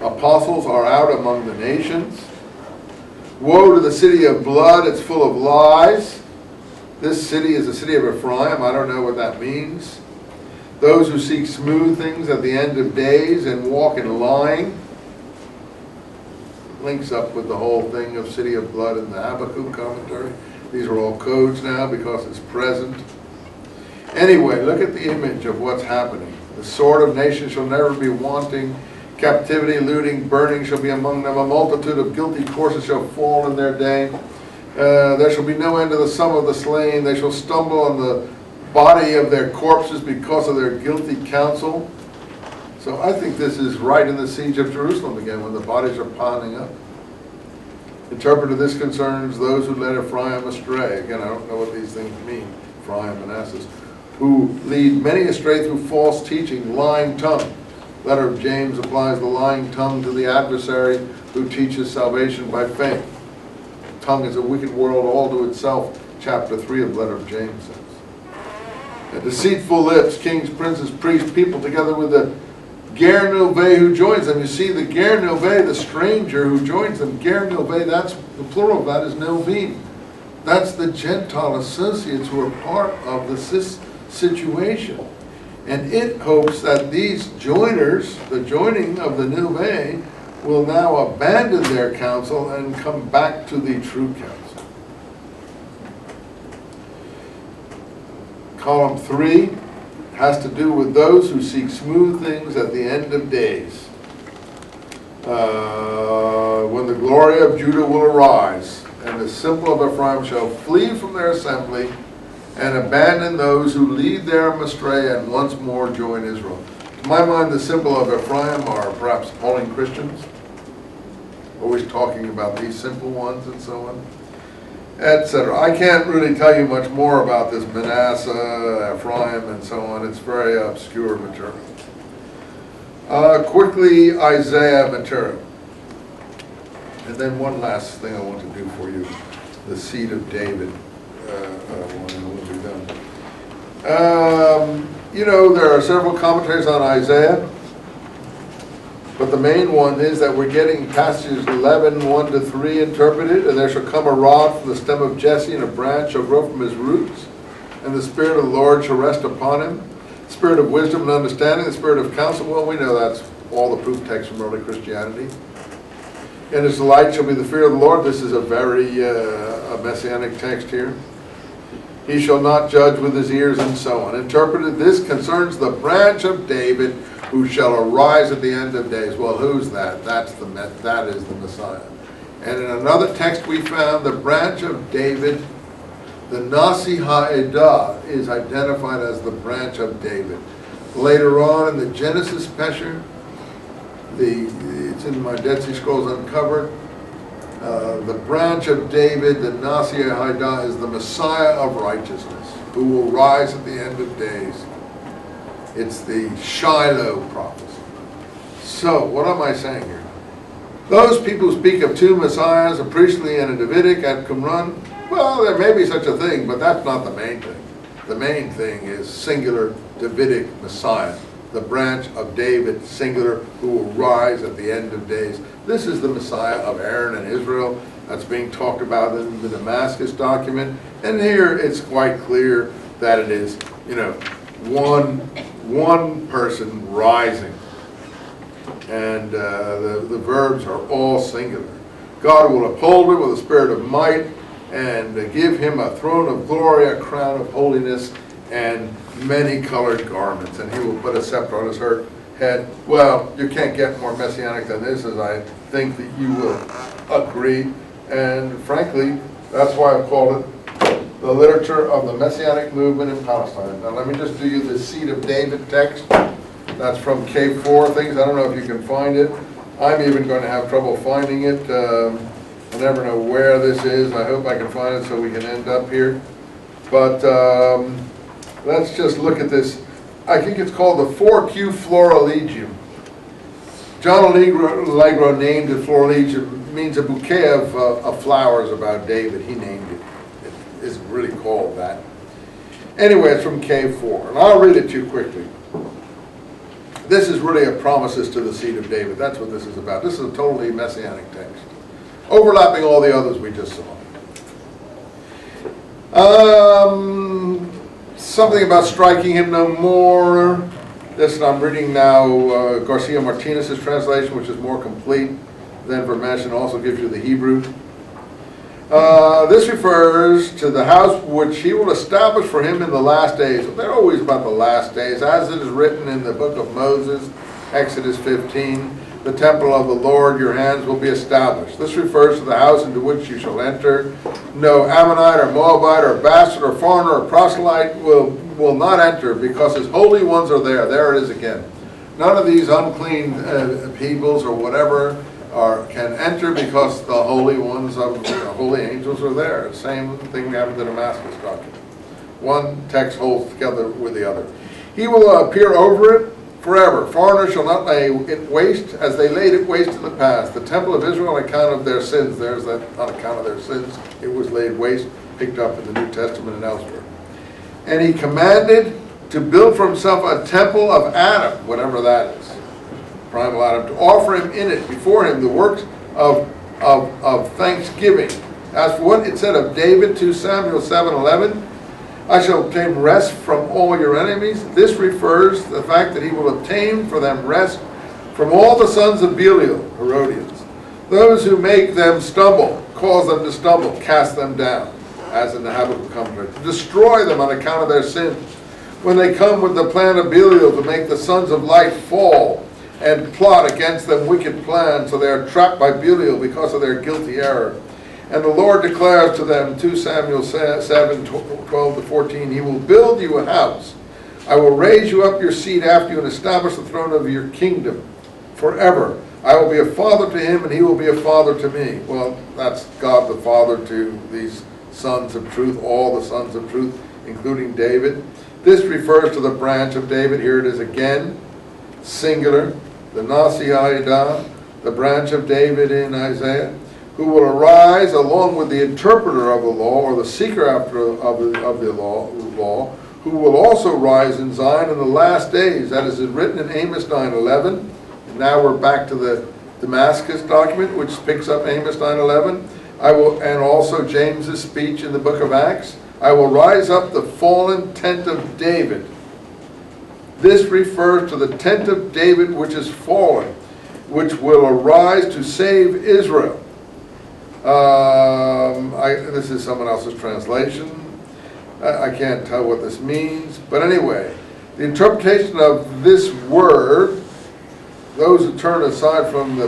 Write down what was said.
Apostles are out among the nations. Woe to the city of blood, it's full of lies. This city is the city of Ephraim. I don't know what that means. Those who seek smooth things at the end of days and walk in lying. Links up with the whole thing of city of blood in the Habakkuk commentary. These are all codes now because it's present. Anyway, look at the image of what's happening. The sword of nations shall never be wanting. Captivity, looting, burning shall be among them. A multitude of guilty corses shall fall in their day. There shall be no end to the sum of the slain. They shall stumble on the body of their corpses because of their guilty counsel. So I think this is right in the siege of Jerusalem again, when the bodies are piling up. Interpreted, this concerns those who led Ephraim astray. Again, I don't know what these things mean, Ephraim and Manasseh, who lead many astray through false teaching, lying tongue. Letter of James applies the lying tongue to the adversary who teaches salvation by faith. Tongue is a wicked world all to itself, chapter 3 of letter of James says. And deceitful lips, kings, princes, priests, people together with the Ger Nové who joins them. You see, the Ger Nové, the stranger who joins them, Ger Nové, that's the plural of that is Novim. That's the Gentile associates who are part of this situation. And it hopes that these joiners, the joining of the Nové, will now abandon their counsel and come back to the true counsel. Column 3 has to do with those who seek smooth things at the end of days. When the glory of Judah will arise, and the simple of Ephraim shall flee from their assembly, and abandon those who lead them astray, and once more join Israel. To my mind, the symbol of Ephraim are perhaps appalling Christians, always talking about these simple ones and so on, etc. I can't really tell you much more about this Manasseh, Ephraim, and so on. It's very obscure material. Quickly, Isaiah material. And then one last thing I want to do for you, the seed of David. You know, there are several commentaries on Isaiah, but the main one is that we're getting passages 11, 1 to 3 interpreted. And there shall come a rod from the stem of Jesse, and a branch shall grow from his roots, and the Spirit of the Lord shall rest upon him, Spirit of wisdom and understanding, the Spirit of counsel. Well, we know that's all the proof texts from early Christianity. And his delight shall be the fear of the Lord. This is a very a messianic text here. He shall not judge with his ears, and so on. Interpreted, this concerns the branch of David who shall arise at the end of days. Well, who's that? That is the Messiah. And in another text we found, the branch of David, the Nasi Ha'edah, is identified as the branch of David. Later on in the Genesis Pesher, it's in my Dead Sea Scrolls Uncovered, the branch of David, the Nasi Ha'edah, is the Messiah of righteousness, who will rise at the end of days. It's the Shiloh prophecy. So, what am I saying here? Those people who speak of two Messiahs, a priestly and a Davidic at Qumran, well, there may be such a thing, but that's not the main thing. The main thing is singular Davidic Messiah, the branch of David, singular, who will rise at the end of days. This is the Messiah of Aaron and Israel that's being talked about in the Damascus document. And here it's quite clear that it is, one person rising. And the verbs are all singular. God will uphold him with a spirit of might and give him a throne of glory, a crown of holiness, and many colored garments. And he will put a scepter on his head. Well, you can't get more messianic than this, as I think that you will agree. And frankly, that's why I've called it the literature of the Messianic movement in Palestine. Now let me just do you the Seed of David text. That's from K4 things. I don't know if you can find it. I'm even going to have trouble finding it. I never know where this is. I hope I can find it so we can end up here. But let's just look at this. I think it's called the 4Q Florilegium. John Allegro named it Florilegium. It means a bouquet of flowers about David. He named it. It isn't really called that. Anyway, it's from K4. And I'll read it to you quickly. This is really a promises to the seed of David. That's what this is about. This is a totally messianic text, overlapping all the others we just saw. Something about striking him no more. This I'm reading now, Garcia Martinez's translation, which is more complete than Vermesh, and also gives you the Hebrew. This refers to the house which he will establish for him in the last days. They're always about the last days, as it is written in the book of Moses, Exodus 15, the temple of the Lord, your hands will be established. This refers to the house into which you shall enter. No Ammonite or Moabite or bastard or foreigner or proselyte will not enter, because his holy ones are there. There it is again. None of these unclean peoples or whatever can enter, because the holy ones of holy angels are there. Same thing we have in the Damascus document. One text holds together with the other. He will appear over it forever. Foreigners shall not lay it waste as they laid it waste in the past. The temple of Israel on account of their sins. There's that, on account of their sins, it was laid waste, picked up in the New Testament and elsewhere. And he commanded to build for himself a temple of Adam, whatever that is, primal Adam, to offer him in it before him the works of thanksgiving. As for what it said of David, 2 Samuel 7:11, I shall obtain rest from all your enemies. This refers to the fact that he will obtain for them rest from all the sons of Belial, Herodians. Those who make them stumble, cause them to stumble, cast them down, as in the Habakkuk commentary, to destroy them on account of their sins. When they come with the plan of Belial to make the sons of light fall and plot against them wicked plans, so they are trapped by Belial because of their guilty error. And the Lord declares to them, 2 Samuel 7, 12 to 14, he will build you a house. I will raise you up your seed after you and establish the throne of your kingdom forever. I will be a father to him, and he will be a father to me. Well, that's God the Father to these sons of truth, all the sons of truth, including David. This refers to the branch of David. Here it is again, singular, the Nasi Haidah, the branch of David in Isaiah, who will arise along with the interpreter of the law, or the seeker after of the law, who will also rise in Zion in the last days. That is written in Amos 9:11. And now we're back to the Damascus document, which picks up Amos 9:11. And also James's speech in the book of Acts. I will rise up the fallen tent of David. This refers to the tent of David which is fallen, which will arise to save Israel. This is someone else's translation. I can't tell what this means. But anyway, the interpretation of this word, those who turn aside from the